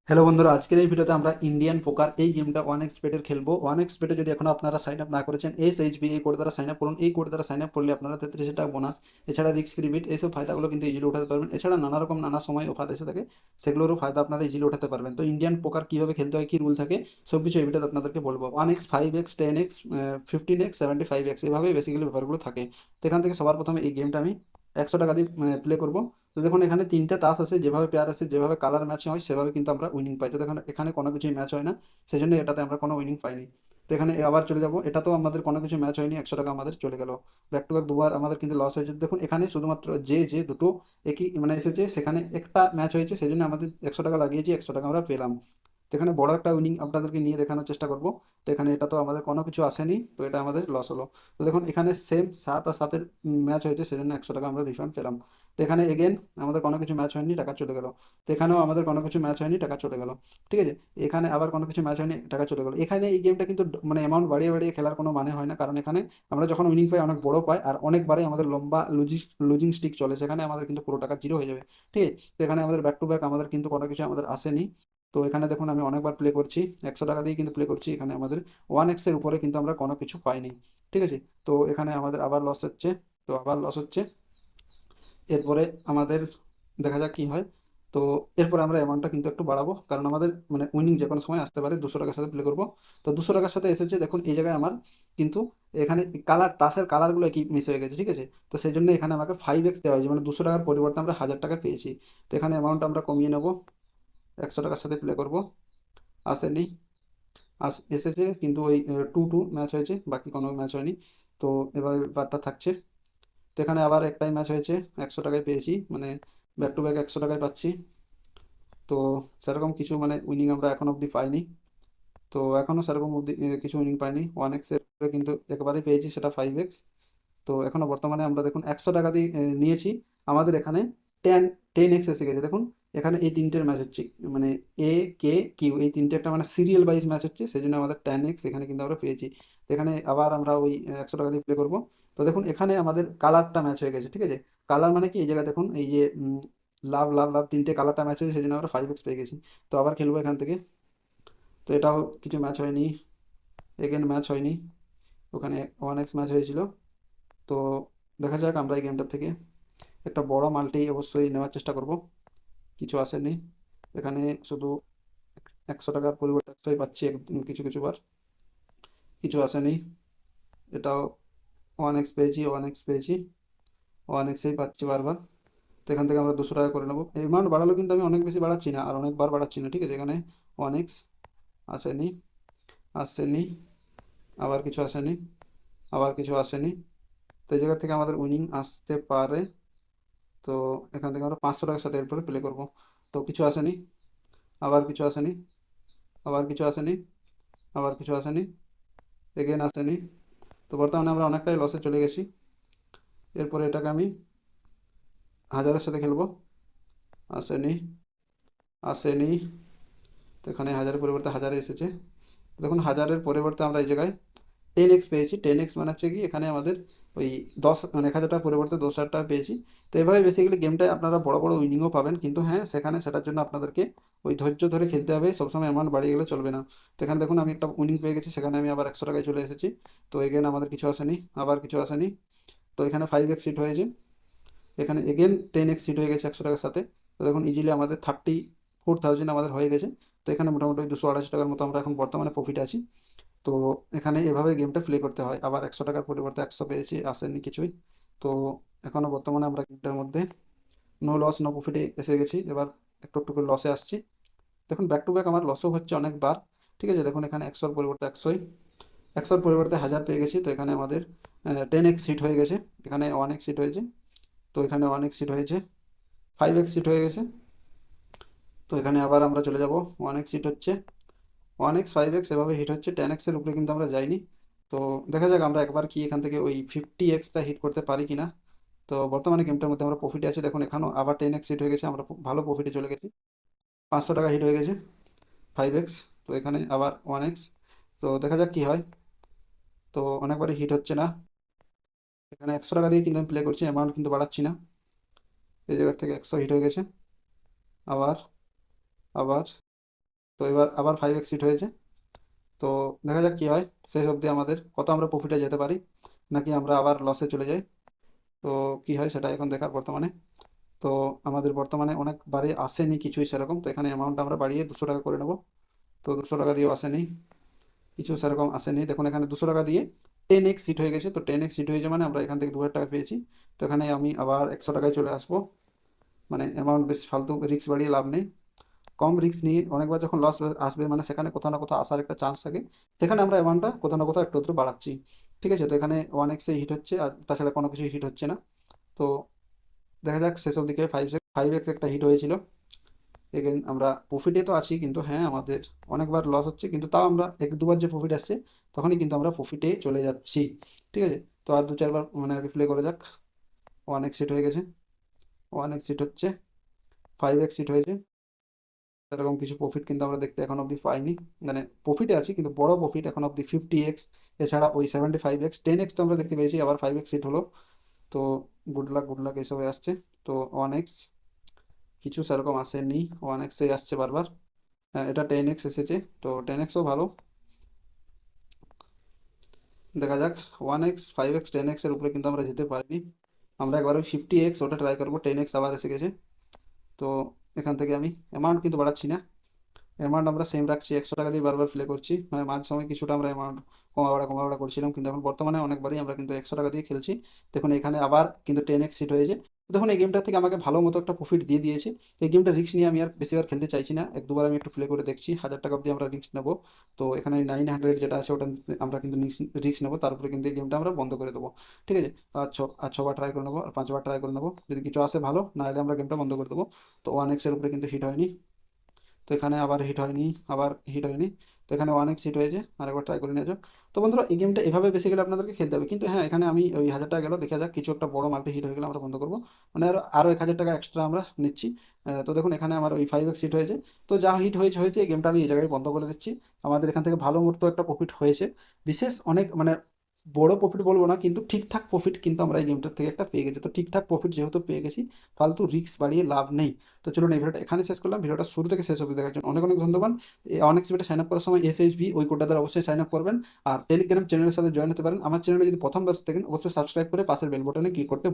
Hello বন্ধুরা, আজকের এই ভিডিওতে আমরা ইন্ডিয়ান পোকার এই গেমটা ওয়ান এক্স বেটের খেলবো। ওয়ান এক্স বেটে যদি এখন আপনারা সাইন আপ না করেছেন, SHB এই কোড দ্বারা সাইন আপ করুন। এই কোড দ্বারা সাইন আপ করলে আপনারা 33 টাকা বোনাস, এছাড়া রিস্ক ফ্রি বিট, এইসব ফায়দাগুলো কিন্তু ইজিলি উঠাতে পারবেন। এছাড়া নানা রকম নানা সময় অফার এসে থাকে, সেগুলোরও ফায়দা আপনারা ইজিলি উঠাতে পারবেন। তো ইন্ডিয়ান পোকার কীভাবে খেলতে হয়, কী রুল থাকে, সব কিছু এই ভিডিওতে আপনাদেরকে বলবো। 1x, 5x, 10x, 15x, 75x, এভাবেই বেসিক্যালি ব্যাপারগুলো থাকে। তো এখান থেকে সবার প্রথমে এই গেমটা আমি 100 টাকা দিয়ে প্লে করবো। তো দেখুন এখানে তিনটে তাস আছে, যেভাবে পেয়ার আছে, যেভাবে কালার ম্যাচ হয় সেভাবে কিন্তু আমরা উইনিং পাই। তো দেখুন এখানে কোনো কিছুই ম্যাচ হয় না, সেই জন্য এটাতে আমরা কোনো উইনিং পাইনি। তো এখানে আবার চলে যাব, এটাতেও আমাদের কোনো কিছু ম্যাচ হয়নি, 100 টাকা আমাদের চলে গেল। ব্যাক টু ব্যাক দুবার আমাদের কিন্তু লস হয়েছে। দেখুন এখানে শুধুমাত্র যে যে দুটো একই মানে এসেছে, সেখানে একটা ম্যাচ হয়েছে, সেই জন্য আমাদের 100 টাকা লাগিয়েছি, 100 টাকা আমরা পেলাম। তো এখানে বড় একটা উইনিং আপনাদেরকে নিয়ে দেখানোর চেষ্টা করব। তো এখানে এটা তো আমাদের কোনো কিছু আসেনি, তো এটা আমাদের লস হলো। তো দেখুন এখানে সেম 7 আর 7-এর ম্যাচ হয়েছে, সেজন্য 100 টাকা আমরা রিফান্ড পেলাম। তো এখানে এগেন আমাদের কোনো কিছু ম্যাচ হয়নি, টাকা চলে গেল। তো এখানেও আমাদের কোনো কিছু ম্যাচ হয়নি, টাকা চলে গেল। ঠিক আছে, এখানে আবার কোনো কিছু ম্যাচ হয়নি, টাকা চলে গেল। এখানে এই গেমটা কিন্তু মানে অ্যামাউন্ট বাড়িয়ে বাড়িয়ে খেলার কোনো মানে হয় না, কারণ এখানে আমরা যখন উইনিং পাই অনেক বড় পাই, আর অনেকবারই আমাদের লম্বা লুজিং স্টিক চলে, সেখানে আমাদের কিন্তু পুরো টাকা জিরো হয়ে যাবে। ঠিক আছে, তো এখানে আমাদের ব্যাক টু ব্যাক আমাদের কিন্তু কোনো কিছু আমাদের আসেনি। তো এখানে দেখুন আমি অনেকবার প্লে করছি, 100 টাকা দিয়ে কিন্তু প্লে করছি, এখানে আমাদের 1x-এর উপরে কিন্তু আমরা কোনো কিছু পাইনি। ঠিক আছে, তো এখানে আমাদের আবার লস হচ্ছে। তো আবার লস হচ্ছে, এরপরে আমাদের দেখা যাক কি হয়। তো এরপরে আমরা অ্যামাউন্টটা কিন্তু একটু বাড়াবো, কারণ আমাদের মানে উইনিং যে কোনো সময় আসতে পারে। 200 টাকার সাথে প্লে করবো। তো 200 টাকার সাথে এসেছে, দেখুন এই জায়গায় আমার কিন্তু এখানে কালার, তাসের কালারগুলো কি মিস হয়ে গেছে। ঠিক আছে, তো সেই জন্য এখানে আমাকে 5x দেওয়া হয়েছে, মানে 200 টাকার পরিবর্তে আমরা 1000 টাকা পেয়েছি। তো এখানে অ্যামাউন্ট আমরা কমিয়ে নেবো, 100 টাকার সাথে প্লে করবো। আসেনি, এসেছে কিন্তু ওই 2-2 ম্যাচ হয়েছে, বাকি কোনো ম্যাচ হয়নি। তো এবার ব্যাপারটা থাকছে। তো এখানে আবার একটাই ম্যাচ হয়েছে, 100 টাকায় পেয়েছি, মানে ব্যাক টু ব্যাক 100 টাকায় পাচ্ছি। তো সেরকম কিছু মানে উইনিং আমরা এখন অবধি পাইনি। তো এখনও সেরকম অবধি কিছু উইনিং পাইনি। 1x-এর কিন্তু একবারই পেয়েছি, সেটা 5x। তো এখনো বর্তমানে আমরা দেখুন 100 টাকা দিয়ে নিয়েছি, আমাদের এখানে 10x এসে গেছে। দেখুন এখানে এই তিনটের ম্যাচ হচ্ছে, মানে A, K, Q, এই তিনটে একটা মানে সিরিয়াল ওয়াইজ ম্যাচ হচ্ছে, সেই জন্য আমাদের 10x এখানে কিন্তু আমরা পেয়েছি। তো এখানে আবার আমরা ওই 100 টাকা দিয়ে প্লে করবো। তো দেখুন এখানে আমাদের কালারটা ম্যাচ হয়ে গেছে। ঠিক আছে, কালার মানে কি, এই জায়গায় দেখুন এই যে লাভ লাভ লাভ তিনটে কালারটা ম্যাচ হয়েছে, সেই জন্য আমরা 5x পেয়ে গেছি। তো আবার খেলবো এখান থেকে। তো এটাও কিছু ম্যাচ হয়নি, এগেন ম্যাচ হয়নি, ওখানে 1x ম্যাচ হয়েছিল। তো দেখা যাক, আমরা এই গেমটা থেকে একটা বড় মাল্টি অবশ্যই নেওয়ার চেষ্টা করব। কিছু আসেনি, এখানে শুধু 100 টাকার পরিবর্তে 100 পাচ্ছি কিছু কিছু বার, কিছু আসেনি। এটাও 1x পেয়েছি, 1x পেয়েছি, 1xই পাচ্ছি বারবার। তো এখান থেকে আমরা 200 টাকা করে নেবো। অ্যামাউন্ট বাড়ালো, কিন্তু আমি অনেক বেশি বাড়াচ্ছি না, আর অনেকবার বাড়াচ্ছি না। ঠিক আছে, এখানে 1x আসেনি, আসেনি, আবার কিছু আসেনি, আবার কিছু আসেনি। তো এই জায়গা থেকে আমাদের উইনিং আসতে পারে। তো এখান থেকে আমরা 500 টাকার সাথে এরপরে প্লে করব। তো কিছু আসেনি, আবার কিছু আসেনি, আবার কিছু আসেনি, আবার কিছু আসেনি, এগেন আসেনি। তো বর্তমানে আমরা অনেকটাই লসে চলে গেছি। এরপরে এটাকে আমি 1000-এর সাথে খেলবো। আসেনি, আসেনি। তো এখানে 1000-এর পরিবর্তে 1000 এসেছে। দেখুন 1000-এর পরিবর্তে আমরা এই জায়গায় 10x পেয়েছি। 10x মানে হচ্ছে কি, এখানে আমাদের ওই 10 মানে 1000 টাকার পরিবর্তে 10,000 টাকা পেয়েছি। তো এভাবে বেসিক্যালি গেমটায় আপনারা বড় বড় উইনিংও পাবেন, কিন্তু হ্যাঁ সেখানে সেটার জন্য আপনাদেরকে ওই ধৈর্য ধরে খেলতে হবে, সবসময় অ্যামাউন্ট বাড়িয়ে গেলে চলবে না। তো এখানে দেখুন আমি একটা উইনিং পেয়ে গেছি, সেখানে আমি আবার 100 টাকায় চলে এসেছি। তো এগেন আমাদের কিছু আসেনি, আবার কিছু আসেনি। তো এখানে 5x সিট হয়েছে, এখানে এগেন 10x সিট হয়ে গেছে 100 টাকার সাথে। তো দেখুন ইজিলি আমাদের 34,000 আমাদের হয়ে গেছে। তো এখানে মোটামুটি 200-250 টাকার মতো আমরা এখন বর্তমানে প্রফিট আছি। তো এখানে এভাবে গেমটা প্লে করতে হয়। আবার 100 টাকার পরিবর্তে 100 পেয়েছি, আসেনি কিছুই। তো এখনো বর্তমানে আমরা গেমটার মধ্যে নো লস নো প্রফিটে এসে গেছি। এবার একটু একটু করে লসে আসছি। দেখুন ব্যাক টু ব্যাক আমার লসও হচ্ছে অনেকবার। ঠিক আছে, দেখুন এখানে 100-এর পরিবর্তে 100, 100-এর পরিবর্তে 1000 পেয়ে গেছি। তো এখানে আমাদের 10x হিট হয়ে গেছে, এখানে 1x হিট হয়েছে। তো এখানে 1x হিট হয়েছে, 5x হিট হয়ে গেছে। তো এখানে আবার আমরা চলে যাব, 1x হিট হচ্ছে, 1x, 5x এভাবে হিট হচ্ছে। 10x-এর উপরে কিন্তু আমরা যাইনি। তো দেখা যাক আমরা একবার কি এখান থেকে ওই 50x-টা হিট করতে পারি কিনা। তো বর্তমানে গেমটার মধ্যে আমরা প্রফিটে আছি, দেখুন এখানেও আবার 10x হিট হয়ে গেছে, আমরা ভালো প্রফিটে চলে গেছি। 500 টাকা হিট হয়ে গেছে, 5x। তো এখানে আবার 1x। তো দেখা যাক কি হয়। তো অনেকবারই হিট হচ্ছে না। এখানে 100 টাকা দিয়ে কিন্তু আমি প্লে করছি, অ্যামাউন্ট কিন্তু বাড়াচ্ছি না। এই জায়গার থেকে 100 হিট হয়ে গেছে, আবার, আবার, তো এবার আবার 5x হিট হয়েছে। তো দেখা যাক কি হয়, শেষ অবধি আমাদের কত আমরা প্রফিটে যেতে পারি, নাকি আমরা আবার লসে চলে যাই। তো কি হয় সেটা এখন দেখার বর্তমানে। তো আমাদের বর্তমানে অনেকবারে আসেনি কিছুই সেরকম, তো এখানে অ্যামাউন্ট আমরা বাড়িয়ে 200 টাকা করে নেবো। তো 200 টাকা দিয়েও আসেনি, কিছু সেরকম আসেনি। দেখুন এখানে 200 টাকা দিয়ে 10x হিট হয়ে গেছে। তো 10x হিট হয়েছে মানে আমরা এখান থেকে 2000 টাকা পেয়েছি। তো এখানে আমি আবার 100 টাকায় চলে আসবো, মানে অ্যামাউন্ট বেশ ফালতু রিস্ক বাড়িয়ে লাভ নেই। কম রিস্ক নিয়ে অনেকবার যখন লস আসবে মানে সেখানে কোথাও না কোথাও আসার একটা চান্স থাকে, সেখানে আমরা অ্যামাউন্টটা কোথাও না কোথাও একটু একটু বাড়াচ্ছি। ঠিক আছে, তো এখানে 1x হিট হচ্ছে আর তাছাড়া কোনো কিছু হিট হচ্ছে না। তো দেখা যাক শেষ দিকে 5x একটা হিট হয়েছিল। এগেন আমরা প্রফিটে তো আছি, কিন্তু হ্যাঁ আমাদের অনেকবার লস হচ্ছে, কিন্তু তাও আমরা এক দুবার যে প্রফিট আসছে তখনই কিন্তু আমরা প্রফিটে চলে যাচ্ছি। ঠিক আছে, তো আর দু চারবার মানে আর কি প্লে করে যাক। 1x হিট হয়ে গেছে, 1x হিট হচ্ছে, 5x হিট হয়েছে। এরকম কিছু প্রফিট কিন্তু আমরা দেখতে এখন অবধি পাইনি, মানে প্রফিটে আছি কিন্তু বড় প্রফিট এখন অবধি 50x, এছাড়া ওই 75x 10x তো আমরা দেখতে পেয়েছি, আবার 5x হিট হলো। তো গুড লাক গুড লাক এসবে আসছে। তো 1x কিছু সেরকম আসেনি, 1x আসছে বারবার। হ্যাঁ, এটা 10x এসেছে, তো 10xও ভালো। দেখা যাক 1x 5x 10x এর উপরে কিন্তু আমরা যেতে পারিনি। আমরা একবার ওই 50x ওটা ট্রাই করবো, 10x আবার এসে গেছে। তো এখান থেকে আমি অ্যামাউন্ট কিন্তু বাড়াচ্ছি না, অ্যামাউন্ট আমরা সেম রাখছি, 100 টাকা দিয়ে বারবার প্লে করছি। মানে মাঝ সময় কিছুটা আমরা অ্যামাউন্ট কমাবাড়া করছিলাম, কিন্তু এখন বর্তমানে অনেকবারই আমরা কিন্তু 100 টাকা দিয়ে খেলছি। দেখুন এখানে আবার কিন্তু 10x হিট হয়েছে। দেখুন এই গেমটা থেকে আমাকে ভালো মতো একটা প্রফিট দিয়ে দিয়েছে। এই গেমটা রিস্ক নিয়ে আমি আর বেশিবার খেলতে চাইছি না, এক দুবার আমি একটু প্লে করে দেখছি, 1000 টাকা অবধি আমরা রিস্ক নেবো। তো এখানে 900 যেটা আছে ওটা আমরা কিন্তু রিস্ক নেবো, তারপরে কিন্তু এই গেমটা আমরা বন্ধ করে দেবো। ঠিক আছে, আর ছবার ট্রাই করে নেবো আর 5বার ট্রাই করে নেবো, যদি কিছু আসে ভালো, না হলে আমরা গেমটা বন্ধ করে দেবো। তো 1x এর উপরে কিন্তু হিট হয়নি, তো এখানে আবার হিট হয়নি, আবার হিট হয়নি। তো এখানে 1x হিট হয়েছে, আরেকবার ট্রাই করে নিয়ে যাক। তো বন্ধুরা এই গেমটা এভাবে বেসিক্যালি আপনাদেরকে খেলতে হবে, কিন্তু হ্যাঁ এখানে আমি ওই 1000 টাকা গেল, দেখা যাক কিছু একটা বড় মাল্টি হিট হয়ে গেলে আমরা বন্ধ করবো, মানে আরও 1000 টাকা এক্সট্রা আমরা নিচ্ছি। তো দেখুন এখানে আমার ওই 5x হিট হয়েছে। তো যা হিট হয়েছে হয়েছে, এই গেমটা আমি এই জায়গায় বন্ধ করে দিচ্ছি। আমাদের এখান থেকে ভালো মতো একটা প্রফিট হয়েছে, বিশেষ অনেক মানে বড় প্রফিট বলবো না, কিন্তু ঠিকঠাক প্রফিট কিন্তু আমরা এই গেমটার থেকে একটা পেয়ে গেছি। তো ঠিকঠাক প্রফিট যেহেতু পেয়ে গেছি, ফালতু রিস্ক বাড়িয়ে লাভ নেই। তো চলুন এই ভিডিওটা এখানে শেষ করলাম, ভিডিওটা শুরু থেকে শেষ অবধি দেখার জন্য অনেক অনেক ধন্যবাদ। অনেক সিবিটা সাইন আপ করার সময় SHB ওই কোডটা দ্বারা অবশ্যই সাইন আপ করবেন। আর টেলিগ্রাম চ্যানেলের সাথে জয়েন হতে পারেন। আমার চ্যানেলে যদি প্রথমবার থাকেন অবশ্যই সাবস্ক্রাইব করে পাশের বেল বাটনে ক্লিক করতে ভুলবেন না।